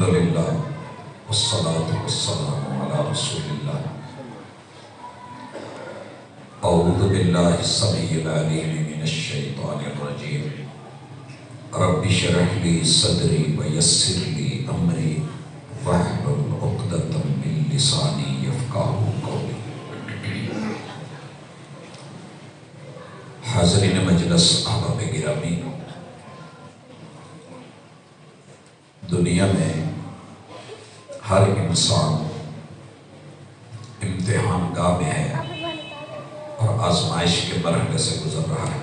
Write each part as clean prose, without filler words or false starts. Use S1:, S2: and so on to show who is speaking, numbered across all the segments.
S1: الحمدللہ والصلاة والسلام علی رسول اللہ اعوذ باللہ السمیع العلیم من الشیطان الرجیم رب اشرح لی صدری ویسر لی امری واحلل عقدۃ من لسانی یفقہوا قولی۔ حاضرین مجلس، احباب گرامی، دنیا میں ہر انسان امتحان گاہ میں ہے اور آزمائش کے مرحلے سے گزر رہا ہے۔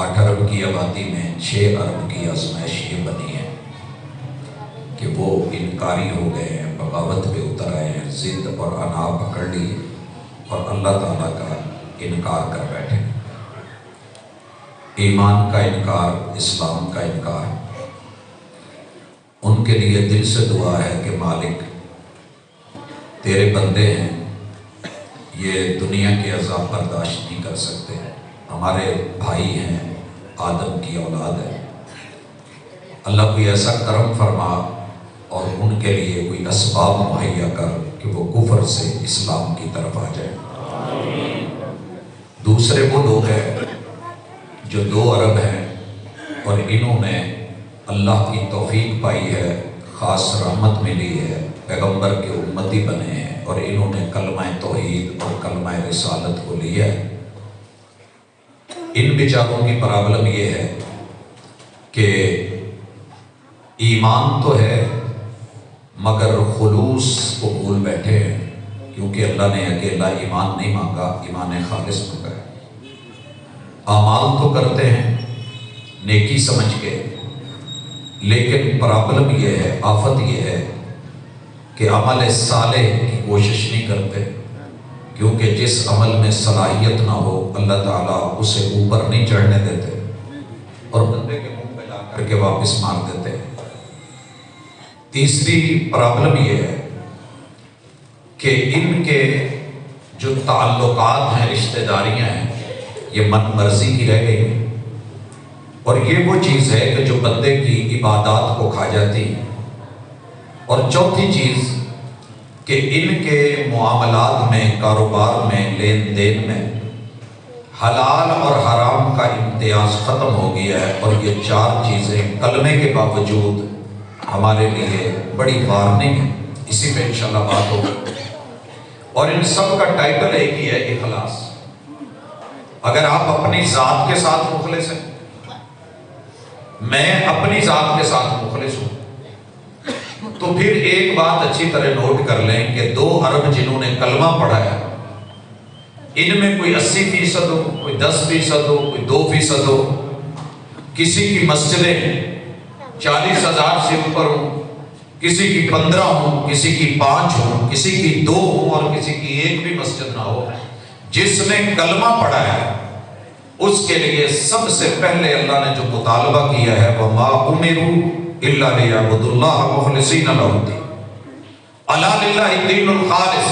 S1: 8 ارب کی آبادی میں 6 ارب کی آزمائش یہ بنی ہے کہ وہ انکاری ہو گئے ہیں، بغاوت پہ اتر آئے ہیں، ضد اور انا پکڑ لی اور اللہ تعالیٰ کا انکار کر بیٹھے۔ ایمان کا انکار، اسلام کا انکار۔ ان کے لیے دل سے دعا ہے کہ مالک تیرے بندے ہیں، یہ دنیا کے عذاب برداشت نہیں کر سکتے، ہمارے بھائی ہیں، آدم کی اولاد ہے، اللہ کوئی ایسا کرم فرما اور ان کے لیے کوئی اسباب مہیا کر کہ وہ کفر سے اسلام کی طرف آ جائے۔ دوسرے وہ لوگ ہیں جو 2 ارب ہیں اور انہوں نے اللہ کی توفیق پائی ہے، خاص رحمت ملی ہے، پیغمبر کے امتی بنے ہیں اور انہوں نے کلمہ توحید اور کلمہ رسالت کو لیا ہے۔ ان بیچاروں کی پرابلم یہ ہے کہ ایمان تو ہے مگر خلوص کو بھول بیٹھے ہیں، کیونکہ اللہ نے اکیلا ایمان نہیں مانگا، ایمان خالص مانگا ہے۔ اعمال تو کرتے ہیں نیکی سمجھ کے، لیکن پرابلم یہ ہے، آفت یہ ہے کہ عمل صالح کی کوشش نہیں کرتے، کیونکہ جس عمل میں صلاحیت نہ ہو اللہ تعالیٰ اسے اوپر نہیں چڑھنے دیتے اور بندے کے منہ پہ لا کر کے واپس مار دیتے۔ تیسری پرابلم یہ ہے کہ ان کے جو تعلقات ہیں، رشتہ داریاں ہیں، یہ من مرضی کی رہ گئی ہیں، اور یہ وہ چیز ہے کہ جو بندے کی عبادات کو کھا جاتی ہے۔ اور چوتھی چیز کہ ان کے معاملات میں، کاروبار میں، لین دین میں حلال اور حرام کا امتیاز ختم ہو گیا ہے، اور یہ 4 چیزیں کلمے کے باوجود ہمارے لیے بڑی وارننگ ہے۔ اسی پہ انشاءاللہ بات ہوگی، اور ان سب کا ٹائٹل ایک ہی ہے، اخلاص۔ اگر آپ اپنی ذات کے ساتھ مخلص ہیں، میں اپنی ذات کے ساتھ مخلص ہوں، تو پھر ایک بات اچھی طرح نوٹ کر لیں کہ 2 ارب جنہوں نے کلمہ پڑھا ہے، ان میں کوئی 80% ہو، کوئی 10% ہو، کوئی 2% ہو، کسی کی مسجدیں 40,000 سے اوپر ہوں، کسی کی 15 ہوں، کسی کی 5 ہوں، کسی کی 2 ہوں اور کسی کی 1 بھی مسجد نہ ہو، جس نے کلمہ پڑھا ہے اس کے لیے سب سے پہلے اللہ نے جو مطالبہ کیا ہے وَمَا أُمِرُوا إِلَّا لِيَعْبُدُوا اللَّهَ مُخْلِصِينَ لَهُ الدِّينَ أَلَا لِلَّهِ الدِّينُ الْخَالِصُ۔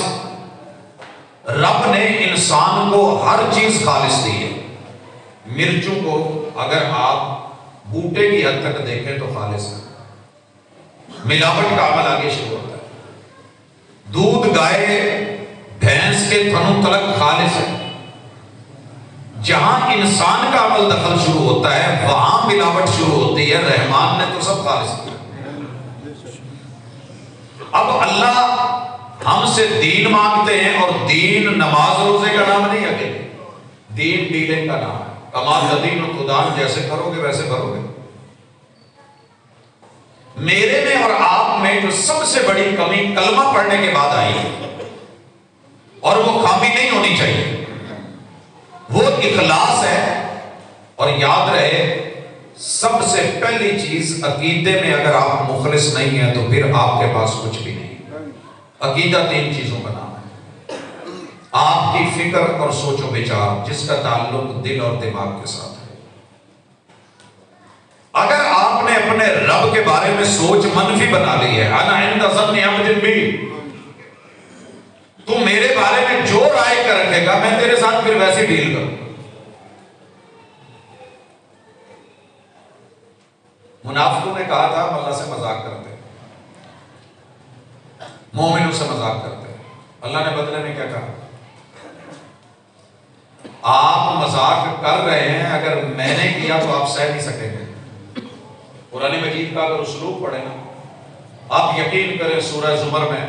S1: رب نے انسان کو ہر چیز خالص دی ہے۔ مرچوں کو اگر آپ بوٹے کی حد تک دیکھیں تو خالص ہے، ملاوٹ کا عمل آگے شروع ہوتا ہے۔ دودھ گائے بھینس کے تھنوں تلک خالص ہے، جہاں انسان کا عمل دخل شروع ہوتا ہے وہاں ملاوٹ شروع ہوتی ہے۔ رحمان نے تو سب خالص کیا۔ اب اللہ ہم سے دین مانگتے ہیں، اور دین نماز روزے کا نام نہیں ہے، دین ڈیلنگ کا نام ہے۔ کما تدین تدان، جیسے کرو گے ویسے بھرو گے۔ میرے میں اور آپ میں جو سب سے بڑی کمی کلمہ پڑھنے کے بعد آئی ہے، اور وہ خامی نہیں ہونی چاہیے، وہ اخلاص ہے۔ اور یاد رہے سب سے پہلی چیز عقیدے میں اگر آپ مخلص نہیں ہیں تو پھر آپ کے پاس کچھ بھی نہیں۔ عقیدہ 3 چیزوں کا نام ہے، آپ کی فکر اور سوچ و بچار، جس کا تعلق دل اور دماغ کے ساتھ ہے۔ اگر آپ نے اپنے رب کے بارے میں سوچ منفی بنا لی ہے، انا عند ظن عبد بی، تو میرے بارے میں جو رائے کر رکھے گا میں تیرے ساتھ پھر ویسے ڈیل کروں۔ منافقوں نے کہا تھا، اللہ سے مذاق کرتے ہیں، مومنوں سے مذاق کرتے ہیں۔ اللہ نے بدلے میں کیا کہا؟ آپ مذاق کر رہے ہیں، اگر میں نے کیا تو آپ سہ نہیں سکیں گے۔ قرآن مجید کا اگر اسلوب پڑھے نا، آپ یقین کریں سورہ زمر میں،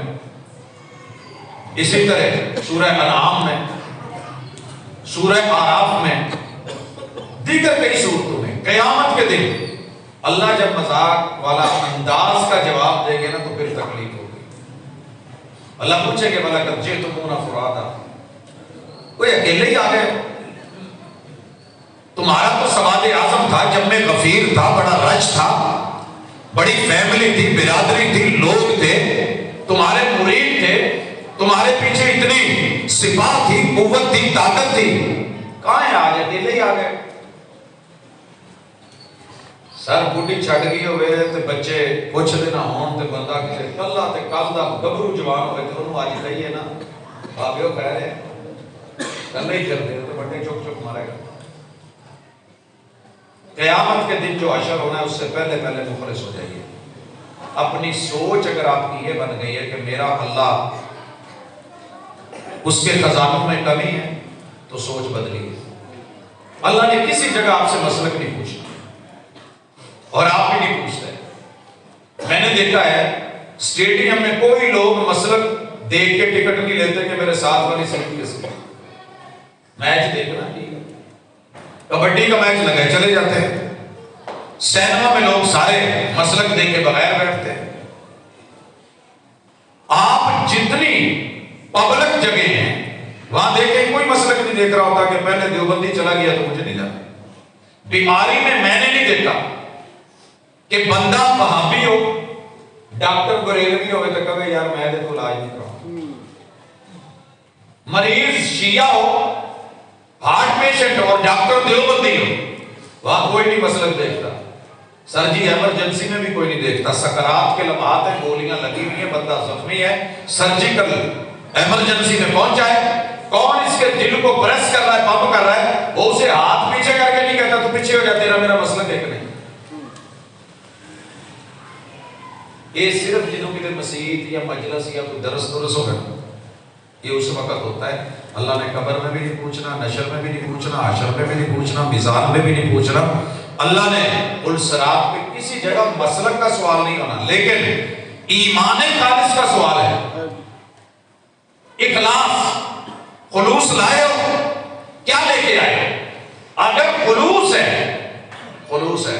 S1: اسی طرح سورہ انعام میں، سورہ آراف میں، دیگر کئی صورتوں میں، قیامت کے دن اللہ جب مذاق والا انداز کا جواب دے گے نا تو پھر تکلیف ہوگی۔ اللہ پوچھے کہ وَلَقَدْ جِئْتُمُونَا فُرَادًا، کوئی اکیلے ہی آ گئے؟ تمہارا تو سواد اعظم تھا، جب میں غفیر تھا، بڑا رچ تھا، بڑی فیملی تھی، برادری تھی، لوگ تھے، تمہارے مرید تھے، تمہارے پیچھے اتنی سپاہ تھی، قوت تھی، طاقت تھی، کہاں ہے آج؟ اکیلے ہی آ گئے۔ سر بوٹی چھڑ گئی ہوئے تے بچے پوچھ دینا ہون تے بندہ کسے کلا تے کل دا گبرو جوان ہوئے تے انہوں آج کہیے نا بابیو کہہ رہے ہیں کلے ہی کر دے تو بڑے چک چک مارے گا۔ قیامت کے دن جو حشر ہونا ہے اس سے پہلے پہلے مخلص ہو جائیے۔ اپنی سوچ اگر آپ کی یہ بن گئی ہے کہ میرا اللہ اس کے خزانوں میں کمی ہے تو سوچ بدلی۔ اللہ نے کسی جگہ آپ سے مسلک نہیں پوچھا اور آپ بھی نہیں پوچھتے۔ میں نے دیکھا ہے اسٹیڈیم میں کوئی لوگ مسلک دیکھ کے ٹکٹ نہیں لیتے کہ میرے ساتھ والی سیٹ کس کی، میچ دیکھنا ٹھیک ہے، کبڈی کا میچ لگائے چلے جاتے ہیں۔ سینما میں لوگ سارے مسلک دیکھ کے بغیر بیٹھتے ہیں۔ آپ جتنی پبلک جگہ ہیں وہاں دیکھیں کوئی مسلک نہیں دیکھ رہا ہوتا کہ پہلے دیوبندی چلا گیا تو مجھے نہیں جانا۔ بیماری میں نے نہیں دیکھا کہ بندہ وہابی ہو، ڈاکٹر بریلوی ہوئے تو کہے یار میں دے تو علاج نہیں کراؤں، مریض شیعہ ہو، ہارٹ پیشنٹ اور ڈاکٹر دیوبندی ہو، وہاں کوئی نہیں مسلک دیکھتا۔ سر جی ایمرجنسی میں بھی کوئی نہیں دیکھتا، سکرات کے لمحات ہیں، گولیاں لگی ہوئی ہیں، بندہ زخمی ہے، سرجیکل ایمرجنسی میں پہنچا ہے، کون اس کے دل کو پریس کر رہا ہے، پمپ کر رہا ہے، وہ اسے ہاتھ پیچھے کر کے نہیں کہتا تو پیچھے ہو جا تیرا میرا مسلک ایک نہیں۔ یہ صرف جنہوں کی مسیحیت یا مجلس یا کوئی درس ہوگا یہ اس وقت ہوتا ہے۔ اللہ نے قبر میں بھی نہیں پوچھنا، نشر میں بھی نہیں پوچھنا، حشر میں بھی نہیں پوچھنا، میزان میں بھی نہیں پوچھنا۔ اللہ نے الصراط پہ کسی جگہ مسلک کا سوال نہیں ہونا، لیکن ایمان خالص کا سوال ہے۔ اخلاص، خلوص لائے ہو، کیا لے کے آئے ہو؟ اگر خلوص ہے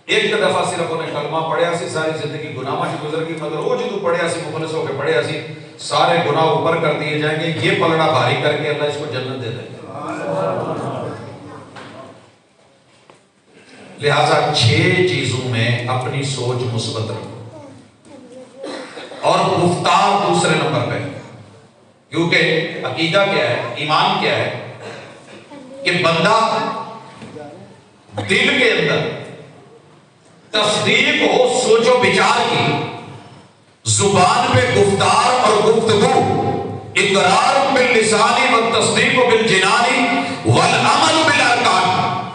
S1: ایک دفعہ صرف انہیں کلمہ پڑھیا سی، ساری زندگی گناہ میں گزر گئی، مگر وہ جدو پڑھیا سی مخلص ہو کے پڑھیا سی، سارے گناہ اوپر کر دیے جائیں گے، یہ پلڑا بھاری کر کے اللہ اس کو جنت دے دے گا۔ لہٰذا 6 چیزوں میں اپنی سوچ مثبت رکھو اور گفتار دوسرے نمبر پہ، کیونکہ عقیدہ کیا ہے، ایمان کیا ہے کہ بندہ دل کے اندر تصدیق ہو سوچ و بچار کی، زبان پہ گفتار اور گفتگو، اقرار باللسانی والتصدیق بالجنانی والعمل بالارکان،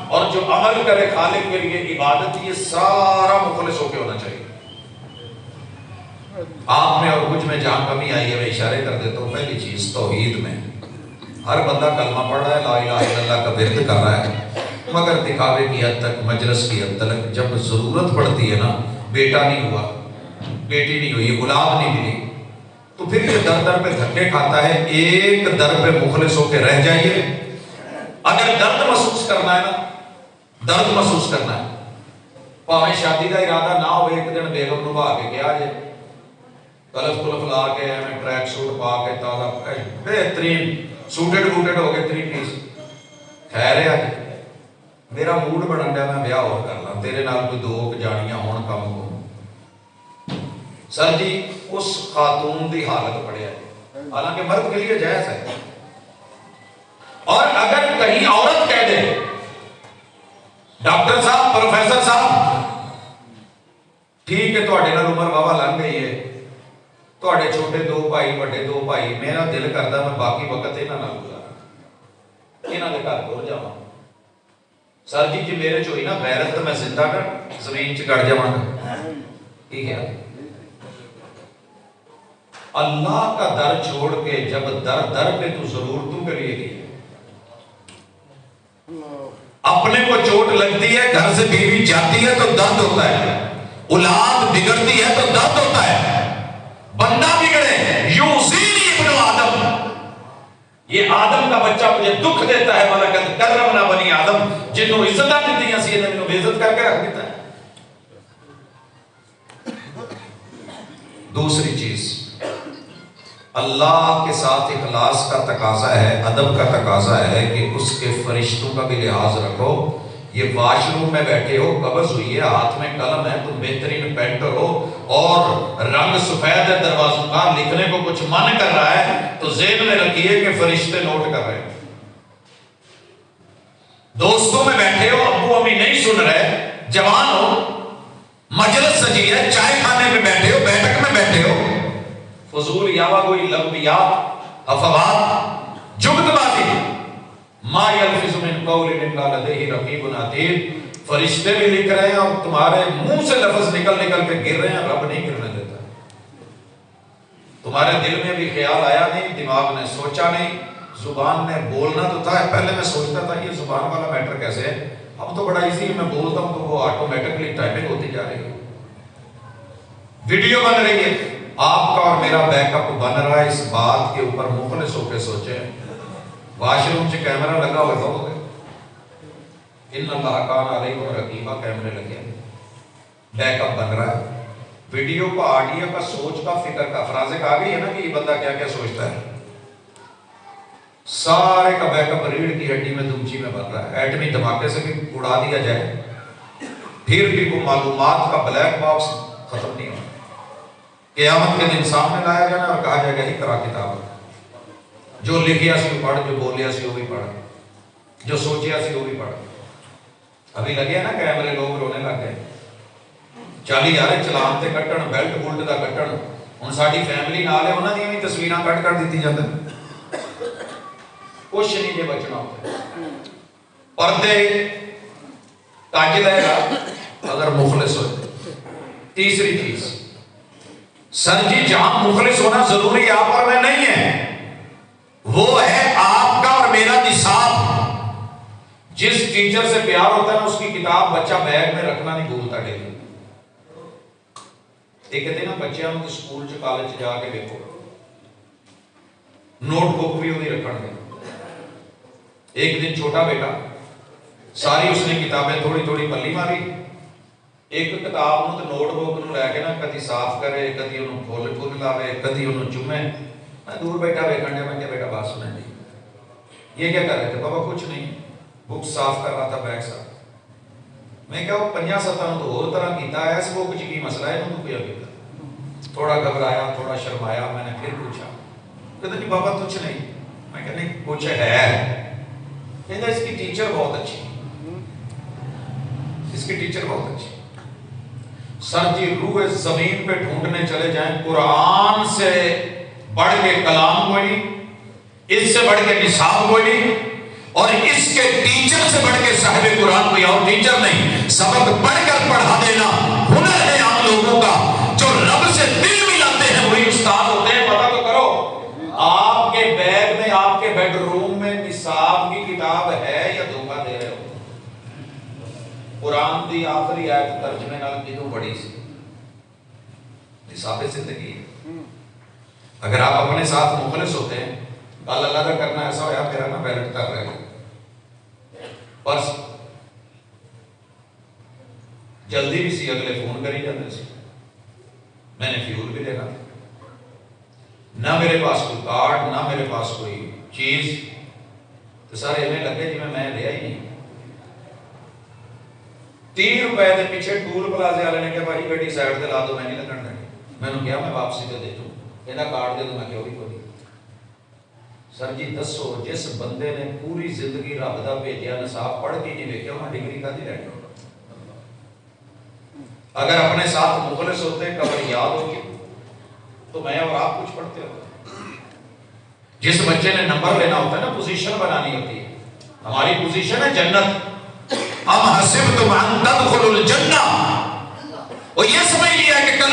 S1: اور جو عمل کرے خالق کے لیے عبادت، یہ سارا مخلص ہو کے ہونا چاہیے۔ آپ میں اور مجھ میں جہاں کمی آئی ہے میں اشارے کر دیتا ہوں۔ پہلی چیز توحید میں، ہر بندہ کلمہ پڑھ رہا ہے، لا الہ الا اللہ کا ورد کر رہا ہے، مگر دکھاوے کی حد تک، مجلس کی حد تک، جب ضرورت پڑتی ہے نا، بیٹا نہیں ہوا، بیٹی نہیں ہوئی، اولاد نہیں ملی، تو پھر یہ در در پہ دھکے کھاتا ہے۔ ایک در پہ مخلص ہو کے رہ جائیے۔ اگر درد محسوس کرنا ہے نا، درد محسوس کرنا ہے، پاویں شادی کا ارادہ نہ ہو، ایک دن بیگم نو بہا کے گیا جائے، کلف کلف لا کے میں ٹریک سوٹ پا کے تازہ بہترین سوٹڈ بوٹڈ ہو گئے 3 پیس، خیر ہے آج میرا موڈ بڑھن دیا، میں بیاہ اور کر لاں، تیرے نال کوئی 2 جانیاں ہون کم کو۔ سر جی اس خاتون دی حالت پڑھیا ہے، حالانکہ مرد کے لیے جائز ہے۔ اور اگر کہیں عورت کہہ دے ڈاکٹر صاحب، پروفیسر صاحب، ٹھیک ہے تواڈے نال عمر واہوا لنگ گئی ہے، تواڈے چھوٹے 2 بھائی، بڑے 2 بھائی، میرا دل کردا میں باقی وقت انہاں نال گزارا، انہاں دے گھر ٹر جاواں۔ سر جی میرے چ ہوئی نا غیرت تو میں زندہ کر زمین چ گڑ جاواں گا، ٹھیک ہے؟ اللہ کا در چھوڑ کے جب در در پہ تو ضرورتوں کے لیے گئی، اپنے کو چوٹ لگتی ہے، گھر سے بیوی جاتی ہے تو درد ہوتا ہے، اولاد بگڑتی ہے تو درد ہوتا ہے، بندہ بگڑے یوزینی ابن آدم، یہ آدم کا بچہ مجھے دکھ دیتا ہے، ملکت کرمنا بنی آدم، جنہوں عزتہ دیتی ہیں سیدھے میں بے عزت کر کے رکھ دیتا ہے۔ دوسری چیز، اللہ کے ساتھ اخلاص کا تقاضا ہے، ادب کا تقاضا ہے کہ اس کے فرشتوں کا بھی لحاظ رکھو۔ یہ واش روم میں بیٹھے ہو، قبض ہوئی ہے، ہاتھ میں قلم ہے، تم بہترین پینٹر ہو اور رنگ سفید ہے دروازوں کا، لکھنے کو کچھ من کر رہا ہے تو ذہن میں رکھیے کہ فرشتے نوٹ کر رہے ہیں۔ دوستوں میں بیٹھے ہو، ابو امی نہیں سن رہے، جوان ہو، مجلس سجی ہے، چائے کھانے میں بیٹھے ہو، بیٹھک میں بیٹھے ہو، فضول یاوا کوئی لمبیات افوات جگت بازی، ما یلفظ من قول الا لدیہ رقیب عتید، فرشتے بھی لکھ رہے ہیں اور تمہارے منہ سے لفظ نکل نکل کے گر رہے ہیں، رب نہیں گرنے دیتا۔ تمہارے دل میں بھی خیال آیا نہیں، دماغ نے سوچا نہیں، زبان نے بولنا تو تھا، پہلے میں سوچتا تھا یہ زبان والا میٹر کیسے ہے، اب تو بڑا ایزی ہے، میں بولتا ہوں تو وہ آٹومیٹکلی ٹائپنگ ہوتی جا رہی ہے، ویڈیو بن رہی ہے، آپ کا اور میرا بیک اپ بن رہا ہے۔ اس بات کے اوپر مخلص ہو کے سوچیں، واش روم سے کیمرہ لگا ہوئے تو ان اللہ کان علیکم رقیبہ، کیمرے لگے، بیک اپ بن رہا ہے، ویڈیو کا، آڈیو کا، سوچ کا، فکر کا، فرازق آ گئی ہے نا کہ یہ بندہ کیا کیا سوچتا ہے، سارے کا بیک اپ ریڑھ کی ہڈی میں دمچی میں بن رہا ہے، ایٹمی دھماکے سے بھی اڑا دیا جائے پھر بھی وہ معلومات کا بلیک باکس ختم نہیں ہوگا۔ قیامت کے دن سامنے لایا جانا اور کہا جائے گا ہی کرا کتاب، جو لکھیا سی وہ پڑھ، جو بولیا سی وہ بھی پڑھ، جو سوچیا سی وہ بھی پڑھ۔ ابھی لگے نا کیمرے، لوگ رونے لگ گئے، 40,000 چلان تے کٹن، بیلٹ بولٹ دا کٹن، ہن ساڈی فیملی نال ہے، انہاں دی بھی تصویراں کٹ کر دیتی جاندے، کچھ نہیں جے بچنا ہوتا، پردے کج لے گا اگر مخلص ہوئے۔ تیسری چیز، سر جی جہاں مخلص ہونا ضروری آپ اور میں نہیں ہے، وہ ہے آپ کا اور میرا نصاب۔ جس ٹیچر سے پیار ہوتا ہے نا، اس کی کتاب بچہ بیگ میں رکھنا نہیں بھولتا ڈیلی۔ ایک کہتے ہیں نا بچے ہم سکول چ کالج جا کے دیکھو، نوٹ بک بھی وہی رکھن گے۔ ایک دن چھوٹا بیٹا، ساری اس نے کتابیں تھوڑی تھوڑی پلی ماری، ایک کتاب نو تے نوٹ بک نو لے کے نا کدی صاف کرے، کدی انہوں کھول کھول لاوے، کدی انہوں چومے۔ میں دور بیٹھا ویکھن ڈیا، میں کیا بیٹا بات سنیں جی، یہ کیا کر رہے تھے؟ بابا کچھ نہیں، بک صاف کر رہا تھا، بیگ صاف۔ میں کہا وہ 50-70 تو اور طرح کیتا ہے، اس بک چ کی مسئلہ ہے، انہوں کوئی کیتا۔ تھوڑا گھبرایا، تھوڑا شرمایا، میں نے پھر پوچھا، کہتے نہیں بابا کچھ نہیں۔ میں کہا نہیں کچھ ہے، کہتا اس کی ٹیچر بہت اچھی، اس کی ٹیچر بہت اچھی۔ سر جی روح زمین پہ ڈھونڈنے چلے جائیں، قرآن سے بڑھ کے کلام کوئی نہیں، اس سے بڑھ کے نصاب کوئی نہیں، اور اس کے ٹیچر سے بڑھ کے صاحب قرآن کوئی اور ٹیچر نہیں۔ سبق پڑھ کر پڑھا دینا ہنر ہے عام لوگوں کا، جو رب سے دل ملاتے ہیں وہی استاد ہوتے ہیں۔ پتہ تو کرو آپ کے بیگ میں، آپ کے بیڈ روم میں نصاب کی کتاب ہے یا دھوکہ دے رہے ہو؟ قرآن دی آخری آیت ترجمے نال کدوں بڑی سی نصاب زندگی ہے۔ اگر آپ اپنے ساتھ مخلص ہوتے ہیں، کل اللہ کا کرنا ایسا ہوا میرا نا بیلٹ کر رہے ہیں، بس جلدی بھی سی، اگلے فون کری جاتے سی، میں نے فیول بھی دینا تھا، نہ میرے پاس کوئی کارڈ، نہ میرے پاس کوئی چیز، تو سارے ہمیں لگے جی میں لیا ہی نہیں۔ 30 روپے دے پیچھے ٹول پلازے والے نے کہا بھائی گڈی سائڈ تے لا دو، میں نہیں لگن دینی۔ میں نے کہا میں واپسی تے دے دوں، کہنا کارڈ دے دوں، میں کہا وہی کوئی۔ سر جی دسو جس بندے نے پوری زندگی رب دا بھیجیا نصاب پڑھ کے نہیں دیکھا، وہاں ڈگری کا دی لینی۔ اگر اپنے ساتھ مخلص ہوتے، قبر یاد ہوگی تو میں اور آپ کچھ پڑھتے ہوتے۔ جس بچے نے نمبر لینا ہوتا ہے نا، پوزیشن بنانی ہوتی ہے، ہماری پوزیشن ہے جنت۔ ام حسبتم ان تدخلوا الجنہ، وہ یہ سمجھ لیا کہ کل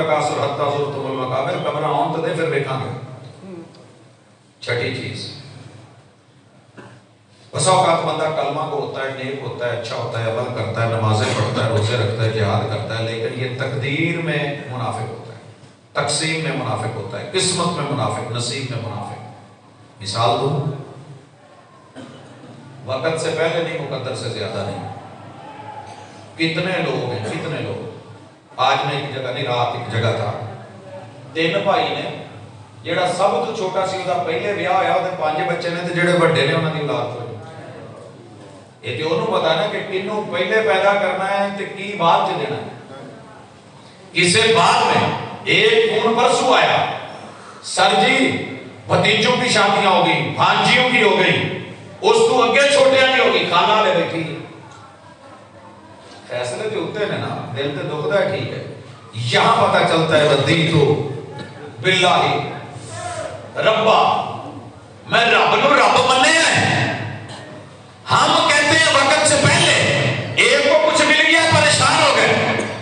S1: تکاثر حتی زرتم المقابر, قبر آن تو دے پھر دیکھاں گے. چھٹی چیز, بس اوقات بندہ کلمہ کو ہوتا ہے, نیک ہوتا ہے, اچھا ہوتا ہے, عمل کرتا ہے, نمازیں پڑھتا ہے, روزے رکھتا ہے, جہاد کرتا ہے, لیکن یہ تقدیر میں منافق ہوتا ہے, تقسیم میں منافق ہوتا ہے, قسمت میں منافق, نصیب میں منافق. مثال دوں, وقت سے پہلے نہیں, مقدر سے زیادہ نہیں. کتنے لوگ ہیں, کتنے لوگ. آج میں ایک جگہ نہیں, رات ایک جگہ تھا, 3 بھائی نے, جیڑا سب تو چھوٹا سی دا پہلے بیاہ ہویا, وہ 5 بچے نے, تے جڑے بڑے نے انہاں دی اولاد ہوئی. یہ تے انہوں پتا نا کہ کنوں پہلے پیدا کرنا ہے تے کی بعد چ دینا ہے. کسے بعد میں ایک فون پرسوں آیا, سر جی بھتیجوں کی شادیاں ہو گئی, بھانجیوں کی ہو گئی, اس تو اگے چھوٹیاں نہیں ہوگی, کھانا لے بیٹھی. فیصلے جو ہوتے ہیں نا, دل تے دکھدا ہے, ٹھیک ہے. یہاں پتہ چلتا ہے ردیتو باللہ ربا, میں رب نو رب منے ہیں. ہم کہتے ہیں وقت سے پہلے ایک کو کچھ مل گیا, پریشان ہو گئے,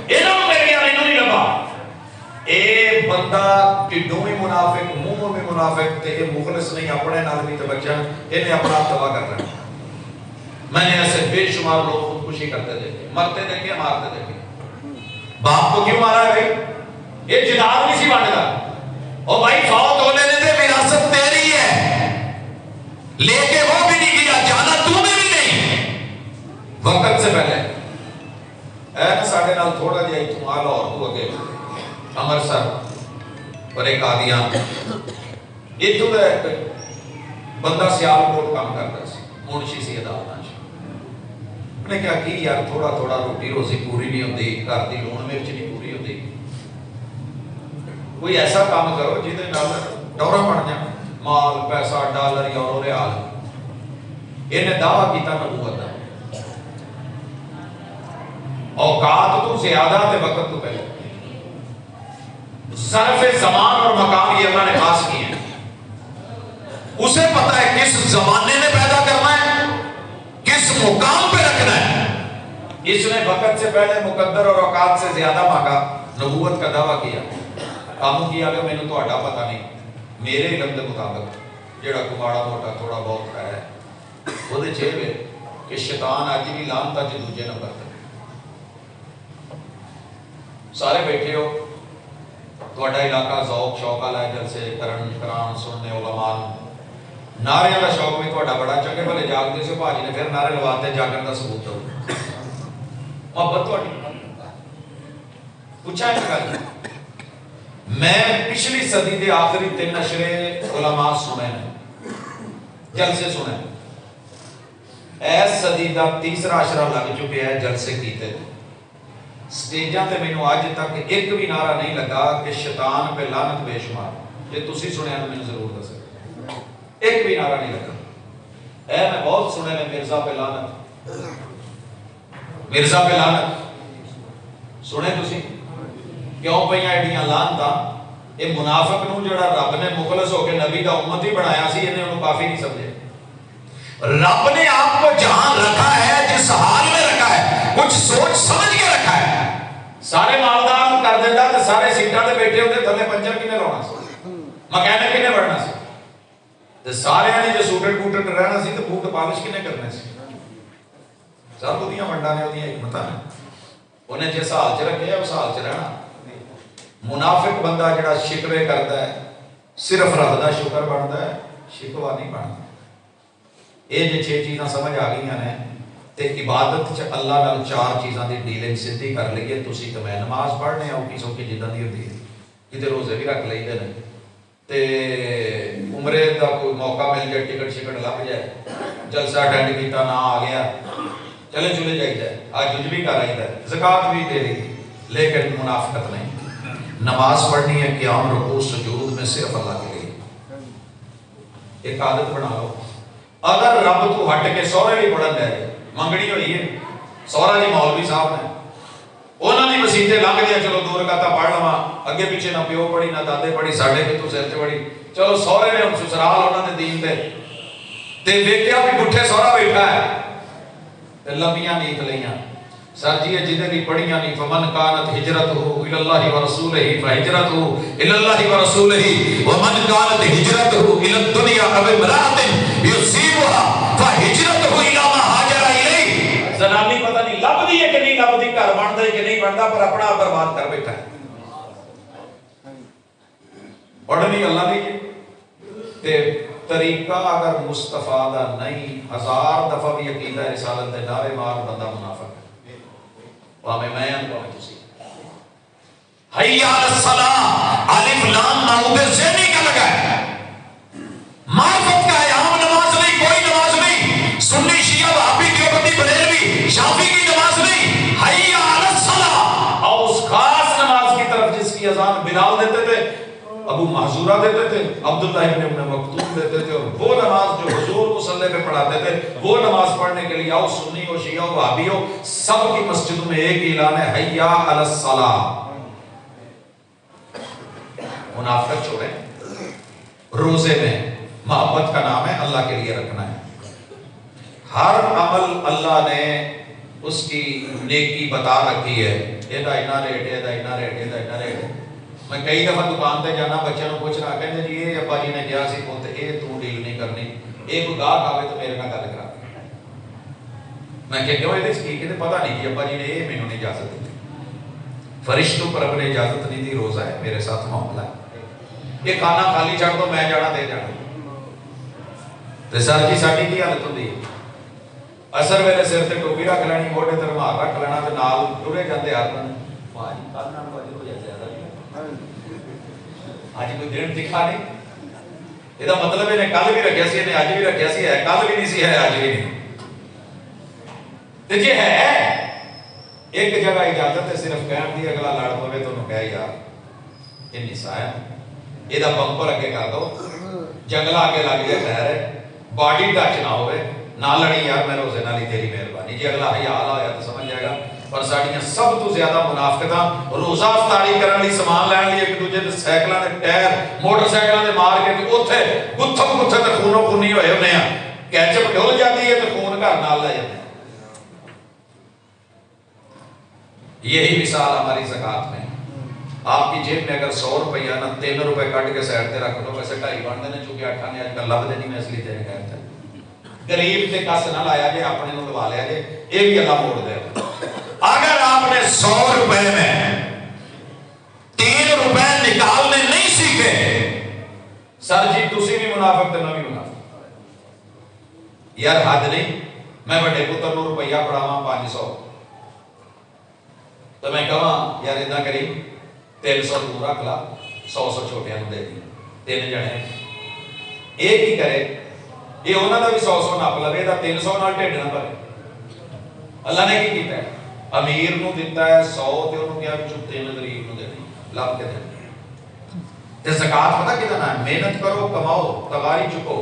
S1: انہوں نے گیا, انہوں نہیں لبا. اے بندہ ٹڈوں میں منافق, منہ میں منافق, تے یہ مخلص نہیں, اپنے نال بھی تے بچہ انہیں اپنا تباہ کر رہا ہے. میں نے ایسے بے شمار لوگ خودکشی کرتے دیکھے, مرتے دیکھے, مارتے دیکھے. باپ کو کیوں مارا ہے بھائی؟ یہ جناب نہیں سی بانٹتا. اور بھائی فوت ہونے نے دے, وراثت تیری ہے, لے کے وہ بھی نہیں گیا, جانا تو میں بھی نہیں. وقت سے پہلے اے نا ساڑھے نال تھوڑا جائے اتمال اور تو اگے امرسر اور ایک آدیان یہ تو ہے بندہ سیال کوٹ کام کرتا سی, منشی سی عدالتاں. انہوں نے کیا کی یار, تھوڑا تھوڑا روٹی روزی پوری نہیں ہوتی, گھر دی لون مرچ نہیں پوری ہوتی, کوئی ایسا کام کرو جہدے نال ڈورا بن جائے, مال پیسہ ڈالر یورو ریال. انہیں دعویٰ کیتا نبوت دا, اوقات تو زیادہ تے وقت تو پہلے. ظرف زمان اور مقام یہ اللہ نے خاص کیے ہیں. اسے پتہ ہے کس زمانے میں پیدا کرنا ہے, کس مقام پہ رکھنا ہے. اس نے وقت سے پہلے مقدر اور اوقات سے زیادہ مانگا, نبوت کا دعویٰ کیا. کام کیا کہ میں نے تو پتہ نہیں, میرے علم کے مطابق جڑا کو ماڑا موٹا تھوڑا بہت ہے وہ دے چھے کہ شیطان آج بھی لانتا جی دوجے نمبر تک. سارے بیٹھے ہو, تھوڑا علاقہ ذوق شوق والا ہے, جلسے قرآن سننے, علماء نعرے کا شوق بھی تھوڑا بڑا, چنگے بھلے جاگتے سے بھاجی نے پھر نعرے لواتے, جاگن کا ثبوت دو. محبت تھوڑی پوچھا ہے کہ میں پچھلی صدی دے آخری 3 نشرے علماء سنے ہیں, جلسے سنے. ایس صدی دا 3را عشرہ لگ چکے ہیں جلسے کیتے. سٹیجاں تے میں نے آج تک ایک بھی نعرہ نہیں لگا کہ شیطان پہ لعنت بے شمار. یہ تسی سنے ہیں تو میں ضرور دسے, ایک بھی نعرہ نہیں لگا. اے میں بہت سنے نے مرزا پہ لعنت, مرزا پہ لعنت سنے تسی کیوں پہیاں ایڈیاں لعنتاں. یہ منافق نو جڑا رب نے مخلص ہو کے نبی دا امت ہی بنایا سی, انہیں انہوں کافی نہیں سمجھے. رب نے آپ کو جہاں رکھا ہے, جس حال میں رکھا ہے, کچھ سوچ سمجھ کے رکھا ہے. سارے مالدار کر دیتا تو سارے سیٹاں تے بیٹھے ہوتے, تھلے پنچر کنے لانا سی, مکینک کنے بڑھنا سی, تے سارے نے جو سوٹڈ بوٹڈ رہنا سی تو بوٹ پالش کنے کرنے سی. سب وہ دیاں منڈا نے وہ حکمتاں نے, انہیں جس حال چ رکھے اس حال چ رہنا. منافق بندہ جڑا شکوے کرتا ہے, صرف رب دا شکر بنتا ہے, شکوا نہیں بنتا. یہ جو 6 چیزاں سمجھ آ گئی ہیں تے عبادت چ اللہ نال 4 چیزاں دی ڈیلنگ سدھی کر لئیے. تسی تے میں نماز پڑھنے اوکی سوکی جداں دی ہوندی ہے, کتے روزے بھی رکھ لئیے نے, تے عمرے دا کوئی موقع مل جائے, ٹکٹ شکٹ لگ جائے, جلسہ اٹینڈ کیتا نہ آ گیا, چلے چلے جائی جائے, آج حج بھی کر رہی ہے, زکوٰۃ بھی دے رہی, لیکن منافقت نہیں. نماز پڑھنی ہے قیام رکوع سجود میں صرف اللہ کے لیے. ایک عادت بنا لو, اگر رب تو ہٹ کے سورے بھی پڑھن دے, منگنی ہوئی ہے, سورا جی مولوی صاحب نے, انہوں نے مسیطے لنگ دیا, چلو 2 رکعتاں پڑھ لواں, اگے پیچھے نہ پیو پڑھی نہ دادے پڑھی, ساڈے کے تو سر چ پڑھی, چلو سورے نے سسرال انہوں نے دین دے, تے ویکھیا بھی گٹھے سورا بیٹھا ہے, تے لمبیاں نیت لئیاں, سر جی جنہیں بھی پڑھیاں نہیں فمن کانت ہجرتہ اللہ و رسولہ فہجرتہ اللہ و رسولہ ومن کانت ہجرتہ الدنیا او امرأۃ یصیبها فہجرتہ ما ہاجر الیہ. زنانی پتہ نہیں لبدی ہے کہ نہیں لبدی، گھر بندا ہے کہ نہیں بندا، پر اپنا برباد کر بیٹھا ہے. پڑھنی اللہ نے تے طریقہ اگر مصطفیٰ دا نہیں، 1000 دفعہ بھی عقیدہ رسالت دے نعرے مار بندہ منافق ہے. میں تسی حی علی الصلاۃ الف لام نعوذ ذہنی کا لگا ہے، معرفت کا ہے. عام نماز نہیں، کوئی نماز نہیں، سنی شیعہ وہابی دیوبندی بریلوی شافعی کی نماز نہیں، حی علی الصلاۃ. اور اس خاص نماز کی طرف جس کی اذان بلال دیتے تھے، ابو محذورہ دیتے تھے، عبداللہ ابن ام مکتوم دیتے تھے، اور وہ نماز جو حضور مصلی پہ پڑھاتے تھے، وہ نماز پڑھنے کے لیے آؤ سنی ہو شیعہ ہو وہابی ہو، سب کی مسجدوں میں ایک ہی اعلان ہے، حی علی الصلاۃ. منافقت چھوڑیں. روزے میں محبت کا نام ہے، اللہ کے لیے رکھنا ہے. ہر عمل اللہ نے اس کی نیکی بتا رکھی ہے، ایدہ اینا ریٹ، ایدہ اینا ریٹ، ایدہ اینا ریٹ. میں کئی دفعہ دکان تے جانا، بچوں کو پوچھنا، کہتے جی یہ ابا جی نے کیا سی پوتے اے تو ڈیل نہیں کرنی، ایک گاہک آوے تو میرے نال گل کرا. میں کہ کیوں یہ کی کہ پتہ نہیں کہ ابا جی نے یہ مینوں نہیں اجازت دی، فرشتوں پر اپنے اجازت نہیں دی، روزہ ہے میرے ساتھ معاملہ ہے، یہ کھانا خالی چھڑ دو میں جانا دے جانا. تے سر جی ساڈی کی حالت ہوندی ہے، اثر ویلے سر تے ٹوپی رکھ لینی، موڈے تے رومال رکھ لینا تے نال ٹرے جاندے ہاتھ پاجی کل نال وجہ ہو جائے زیادہ آج کوئی دن دکھا نہیں. یہ مطلب انہیں کل بھی رکھیا سی، انہیں آج بھی رکھیا سی، ہے کل بھی نہیں سی، ہے آج بھی نہیں. تے جے ہے ایک جگہ اجازت ہے صرف کہن دی، اگلا لڑ پوے تو انہوں کہے یار یہ نساء ہے، یہ بمپر اگے کر دو، جنگلہ آگے لگ جائے، خیر ہے، باڈی ٹچ نہ ہوئے، نہ لڑی یار میں روزے نہ لی تیری مہربانی. جی اگلا حیال آیا تو سمجھ جائے گا. پر ساڑیاں سب تو زیادہ منافقتاں روزہ افطاری کرن لئی سامان لین لئی ایک دوجے دے سائیکلاں دے ٹائر موٹر سائیکلاں دے مار کے تے اوتھے گتھم گتھے تے خونو خونی ہوئے ہونے ہیں، کیچپ ڈھل جاتی ہے تے خون گھر نال لے جاتے ہیں. یہی مثال ہماری زکوٰۃ میں. آپ کی جیب میں اگر 100 روپیہ نہ 3 روپے کٹ کے سائڈ تے رکھ دو، ویسے 2.5 بن دینے چونکہ 8 نے آج کل لب دینی میں اس لیے تیرے کہتے ہیں. غریب تے کس نہ لایا جے، اپنے نو لوا لیا جے، یہ بھی اللہ موڑ دے. اگر آپ نے 100 روپے میں 3 روپے نکالنے نہیں سیکھے، سر جی تسی بھی منافق تے میں بھی منافق. یار حد نہیں، میں بڑے پتر نو روپیہ پڑھاواں 500 تو میں کہاں یار اتنا کری 300 تو رکھ لا، 100 چھوٹے نو دے دی، 3 جنے ایک ہی کرے، یہ انہوں نے بھی 100 نپ لوے دا 300 نال ٹھڈ نہ بھرے. اللہ نے کی کیتا ہے؟ امیر نو دیتا ہے 100 تے انہوں کیا وچوں 3 غریب نو دینی، لب کے دینی. تے زکات پتہ کدا نہ ہے؟ محنت کرو، کماؤ، تغاری چکو،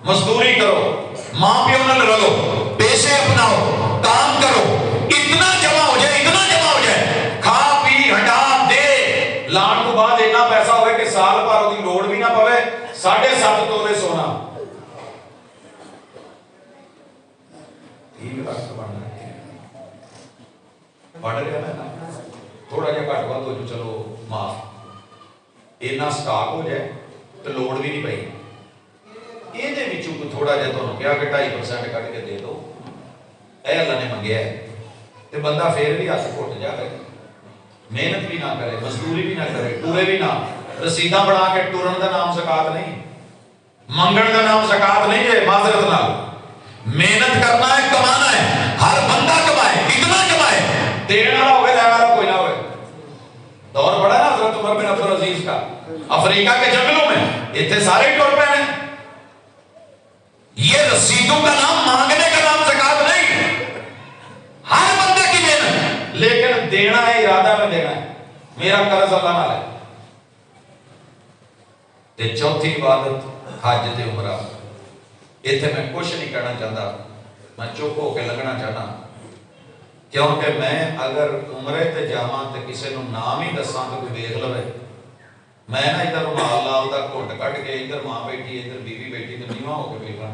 S1: مزدوری کرو، ماں پیو نال رلو، پیسے اپناؤ، کام کرو، اتنا جمع ہو جائے، اتنا جمع ہو جائے، کھا پی ہٹا دے لان تو بعد اتنا پیسہ ہوئے کہ سال بھر دی لوڑ بھی نہ پوے. 7.5 تولے سونا پڑھ رہا ہے، تھوڑا جہا گھٹ ود ہو جو چلو معاف، اینا سٹاک ہو جائے تو لوڑ بھی نہیں پئی. یہ دے وچوں کوئی تھوڑا جہا تانوں کہا کہ 2.5% کٹ کے دے دو، اے اللہ نے منگیا ہے، تے بندہ پھر بھی ہاتھ گھٹ جا کرے، محنت بھی نہ کرے، مزدوری بھی نہ کرے، ٹورے بھی نہ، رسیداں بنا کے ٹورن دا نام زکات نہیں، منگن دا نام زکات نہیں ہے. معذرت نال محنت کرنا ہے، کمانا ہے، ہر بندہ کمائے، اتنا کمائے، دینے والا ہوئے لینے والا کوئی نہ ہوئے. دور بڑا نا حضرت عمر بن عبدالعزیز کا، افریقہ کے جنگلوں میں اتنے سارے ٹور پہ ہیں. یہ رسیدوں کا نام، مانگنے کا نام زکات نہیں، ہر بندے کی محنت، لیکن دینا ہے، ارادہ میں دینا ہے، میرا قرض اللہ نہ لے. تے چوتھی عبادت حج تے عمرہ. اتنے میں کچھ نہیں کہنا چاہتا، میں چپ ہو کے لگنا چاہتا، کیونکہ میں اگر عمرے تے جاواں تے کسے نو نام ہی دساں تو کوئی دیکھ لوے، میں نہ ادھر رومال لال دا گھٹ کٹ کے ادھر ماں بیٹھی ادھر بیوی بیٹھی تو نیواں ہو کے بیٹھا،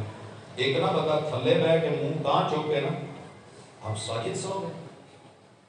S1: ایک نہ بندہ تھلے بیٹھ کے منہ تاں چوک کے نا ہم ساجد سو گئے.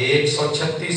S1: 136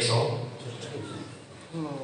S1: 100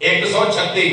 S1: 136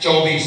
S1: 24।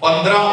S1: 15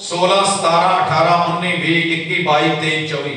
S1: 16 17 18 19 20 21 22 23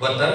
S1: 72।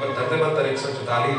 S1: 72 144।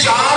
S1: 4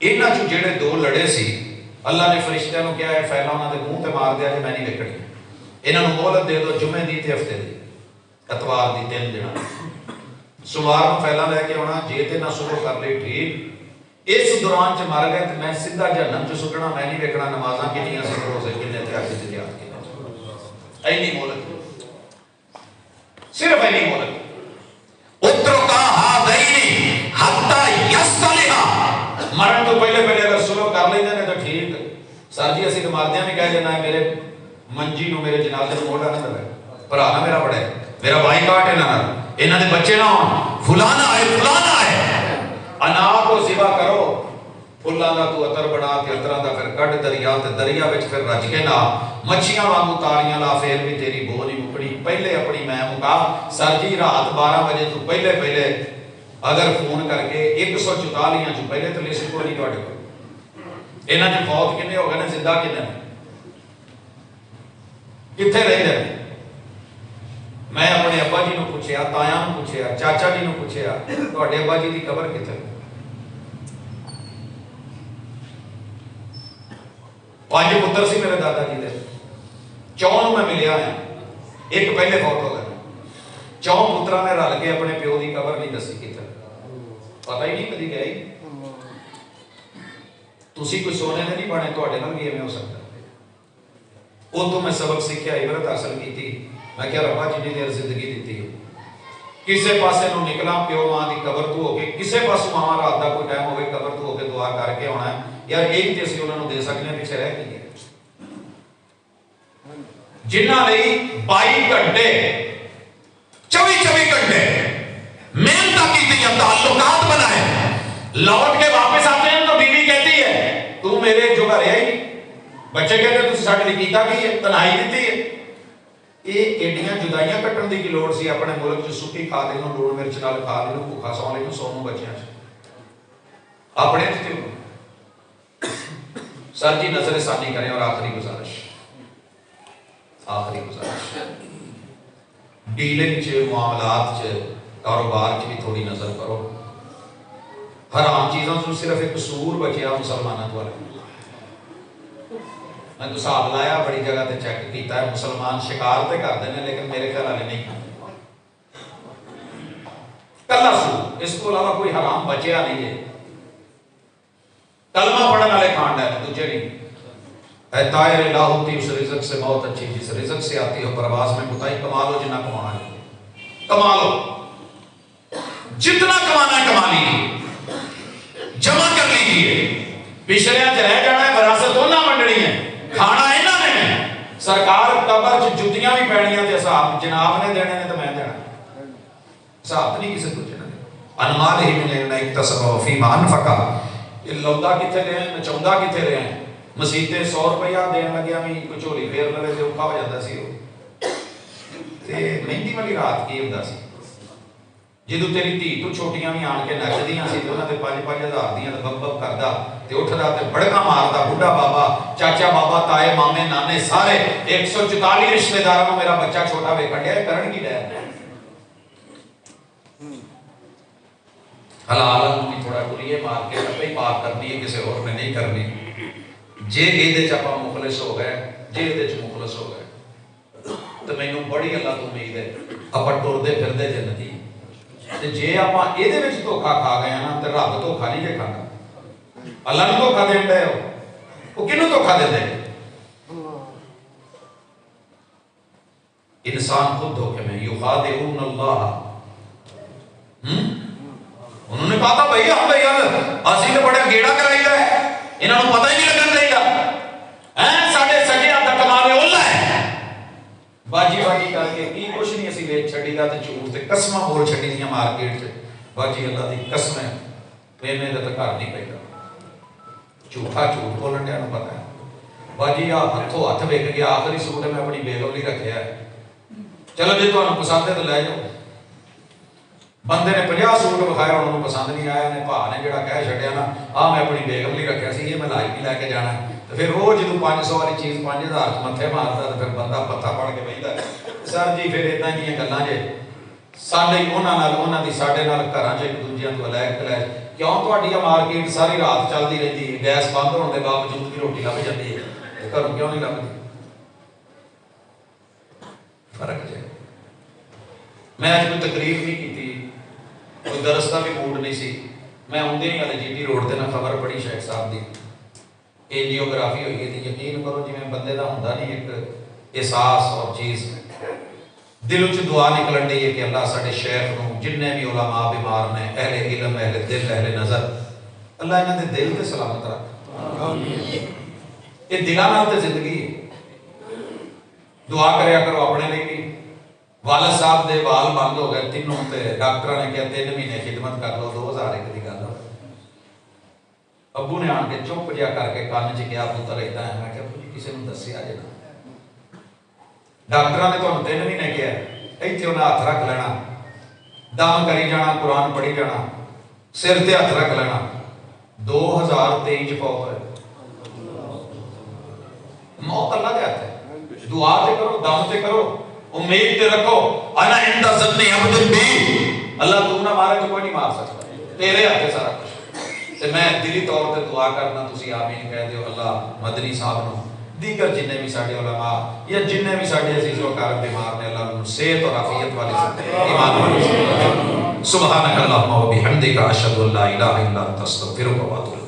S1: ਇਹਨਾਂ ਚੋਂ ਜਿਹੜੇ ਦੋ ਲੜੇ ਸੀ اللہ نے فرشتਿਆਂ ਨੂੰ ਕਿਹਾ ਹੈ ਫੈਲਾ ਉਹਨਾਂ ਦੇ ਮੂੰਹ ਤੇ ਮਾਰ ਦਿਆ ਜੇ ਮੈਂ ਨਹੀਂ ਵੇਖਣੀ ਇਹਨਾਂ ਨੂੰ ਮੋਹਲਤ ਦੇ ਦਿਓ ਜੁਮੇ ਦੀ ਤੇ ਹਫਤੇ ਦੀ ਐਤਵਾਰ ਦੀ 3 ਦਿਨਾਂ ਸੋਮਵਾਰ ਨੂੰ ਫੈਲਾ ਲੈ ਕੇ ਆਉਣਾ ਜੇ ਤੇ ਨਾ ਸੁਬਹ ਕਰ ਲਈ ਠੀਕ ਇਸ ਦੌਰਾਨ ਚ ਮਰ ਗਏ ਤੇ ਮੈਂ ਸਿੱਧਾ ਜਹੰਨਮ ਚ ਸੁੱਟਣਾ ਮੈਂ ਨਹੀਂ ਵੇਖਣਾ ਨਮਾਜ਼ਾਂ ਕਿੰਨੀਆਂ ਸੀ ਰੋਜ਼ੇ ਕਿੰਨੇ ਤੇ ਹੱਜ ਤੇ ਯਾਦ ਕਿੰਨੇ ਐਨੀ ਮੋਹਲਤ ਸਿਰਫ ਐਨੀ ਮੋਹਲਤ ਉਤਰੋ ਕਾ ਹਾਦੈਨੀ ਹੱਤਾ ਯਸਲਿਹਾ مرن تو پہلے اگر سلو کر لیں گے تو ٹھیک سر جی اسی ماردیاں بھی کہہ جانا ہے میرے منجی نو میرے جنازے نو موڑا نہ دے بھرا نہ میرا بڑے میرا بھائی کاٹ ہے نہ انہاں دے بچے نہ ہون فلانا ہے انا کو ذبح کرو فلاں دا تو عطر بنا تے عطراں دا پھر کڈ دریا تے دریا وچ پھر رج کے نہ مچھیاں وانگو تاریاں لا پھر بھی تیری بو نہیں مکڑی پہلے اپنی میں مکا سر جی رات 12 بجے تو پہلے اگر فون کر کے 144 جو پہلے تو لسٹ کو نہیں ٹوٹے کو اینا جو فوت کنے ہو گئے نا زندہ کنے کتھے رہ جائے میں اپنے ابا جی نو پوچھیا تایاں نو پوچھیا چاچا جی نو پوچھیا تو اڈے ابا جی دی قبر کتھے 5 پتر سی میرے دادا جی دے 4 میں ملیا ہے ایک پہلے فوت ہو گئے 4 پترہ نے رل کے اپنے پیو دی قبر نہیں دسی کتھے پتہ ہی نہیں کدی گیا ہی تسی کوئی سونے نے نہیں بنے تو اڈے نال بھی ایویں ہو سکتا او تو میں سبق سیکھیا عبرت حاصل کی تھی میں کیا ربا جنی دیر زندگی دیتی ہے کسے پاسے نو نکلا پیو ماں دی قبر تو ہو کے کسے پاسوں ماں رات دا کوئی ٹائم ہوے قبر تو ہو کے دعا کر کے ہونا ہے یار ایک تے اسی انہاں نو دے سکنے پیچھے رہ گئی ہے جنہاں لئی 22 گھنٹے 24 گھنٹے محنت کی تھی تعلقات بنائے لوٹ کے واپس آتے ہیں تو بیوی کہتی ہے تو میرے جو گھر ہے بچے کہتے ہیں تو ساڈے لئی کیتا کی ہے تنہائی دیتی ہے یہ ایڈیاں جدائیاں کٹن دی کی لوڑ سی اپنے ملک چ سکی کھا دے نو لوڑ مرچ نال کھا دے نو بھوکا سو لے نو سونو بچیاں چ اپنے تے سر جی نظر ثانی کریں اور آخری گزارش ڈیلنگ چ معاملات چ کاروبار چ بھی تھوڑی نظر کرو حرام چیزوں سے صرف ایک قصور بچیا مسلمانوں والے میں تو حساب لایا بڑی جگہ تے چیک کیتا ہے مسلمان شکار تے کرتے ہیں لیکن میرے خیال والے نہیں کلا سود اس کو علاوہ کوئی حرام بچیا نہیں ہے کلمہ پڑھنے والے کھانڈ ہے دوجے نہیں اے طائر الہ ہوتی اس رزق سے بہت اچھی جس رزق سے آتی ہو پرواز میں کوتاہی کما لو جنہ کمانا ہے کما لو جتنا کمانا ہے کما لیجیے جمع کر لیجیے پچھلیاں چ رہ جانا ہے وراثت انہاں منڈنی ہے کھانا انہاں نے سرکار قبر چ جتیاں بھی پینیاں تے صاحب جناب نے دینے نے تو میں دینا صاحب نہیں کسی دوجے نے انمال ہی من اکتسب فیما انفقا یہ لودا کتے رہے ہیں نچوندا کتے رہے ہیں مسیتے 100 روپیہ دین لگیا بھی کوئی جھولی پھیر لے تے اوکھا ہو جاتا سی تے مہندی والی رات کی ہوندا سی جدو تیری دھی تو چھوٹیاں بھی آن کے نچدیاں سی تے انہاں تے 5-5 ہزار دیاں تے بب بب کردا تے اٹھدا تے بڑکا ماردا بڈھا بابا چاچا بابا تائے مامے نانے سارے 144 رشتہ داراں میرا بچہ چھوٹا ویکھن ڈیا کرن کی ڈیا حلال بھی تھوڑا کلیے مار کے اپنے پاک کرنی ہے کسی اور نے نہیں کرنی جے یہ چاپا مخلص ہو گئے جے یہ مخلص ہو گئے تو مینوں بڑی اللہ تو امید ہے اپا ٹردے پھردے جنتی جے آپ یہ دھوکھا کھا گئے نا تو رب دھوکھا نہیں جے کھانا اللہ نے دھوکھا دین دے وہ کنوں دھوکھا دے دے انسان خود دھوکے میں یخادعون اللہ انہوں نے کہا تھا بھئی ہم بھئی اسی تو بڑے گیڑا کرائی ہے انہوں نے پتہ ہی نہیں لگن دے گا ساڑھے سکے آتا کمالے اللہ ہے باجی باجی کر کے کی کچھ نہیں اسی ویچ چھڑی دا تے چوٹ تے قسمہ بول چھڑی دیا مارکیٹ سے باجی اللہ دی قسمیں پیمے دا تکار نہیں پہتا چوٹا چوٹ بولن دیا نو پتہ ہے باجی آپ ہتھو ہتھ بیک گیا آخری سوٹ میں اپنی بیگم لی رکھیا ہے چلو جی تو انہوں پسند ہے تو لے جاؤ بندے نے 50 سوٹ بخایا انہوں نے پسند نہیں آیا نے بھا نے جڑا کہہ چھڑیا نا میں اپنی بیگم لی رکھیا سی یہ میں لائی بھی لے کے جانا تو پھر وہ جدو 500 والی چیز 5000 متھے مارتا تو پھر بندہ پتہ پڑھ کے بہتا سر جی پھر اتنا ہی گلاں جے ساڈے انہاں نال انہاں دی ساڈے نال گھراں چ ایک دوجیاں تو علیحدہ کیوں تہاڈی مارکیٹ ساری رات چلتی رہتی ہے، گیس بند ہونے کے باوجود بھی روٹی لب جاتی ہے، گھروں کیوں نہیں لبھی؟ فرق ہے۔ میں اج کوئی تقریر نہیں کی، کوئی درس کا بھی موڈ نہیں سی، میں آدھے ہی والے جی ٹی روڈ سے نہ خبر پڑھی شیخ صاحب کی اینجیوگرافی ہوئی ہے، یقین کرو جی بندے کا ہوتا نہیں ایک احساس اور چیز دل چ دعا نکلن ڈی ہے کہ اللہ ساڈے شیخ نو جن بھی علماء بیمار نے، اہل علم، اہل دل، اہل نظر، اللہ انہاں دے دل تے سلامت رکھ۔ یہ دلاں نال تے زندگی ہے۔ دعا کریا کرو اپنے لیے بھی۔ والد صاحب دے وال بند ہو گئے تینوں تے ڈاکٹر نے کہا 3 مہینے خدمت کر لو، 2001 کی گل ہے۔ ابو نے آن کے چپ جہا کر کے کان چ کیا پتر ادھر ہے، میں کہ ابو جی کسی نے دسیا جی نا، ڈاکٹر نے تمہیں 3 مہینے کیا، اتنے انہیں ہاتھ رکھ لینا، دم کری جانا، قرآن پڑھی جانا، سر تے ہاتھ رکھ لینا، 2023 چ فوت ہوئے۔ موت اللہ دے ہاتھ ہے، دعا تے کرو، دم تے کرو، امید تے رکھو، انا عند ظن عبد بی، اللہ تو نہ مارے تو کوئی نہیں مار سکتا، تیرے ہاتھ ہے سارا کچھ۔ تے میں دلی طور تے دعا کرنا، تسی آمین کہہ دیو، اللہ مدنی صاحب نو، دیگر جننے بھی ساڈے علماء یا جننے بھی ساڈے عزیز و اقارب بیمار نے، اللہ انہوں صحت اور عافیت والی زندگی، ایمان والی زندگی۔ سبحانک اللہم و بحمدک، اشہد ان لا الہ الا انت، استغفرک و اتوب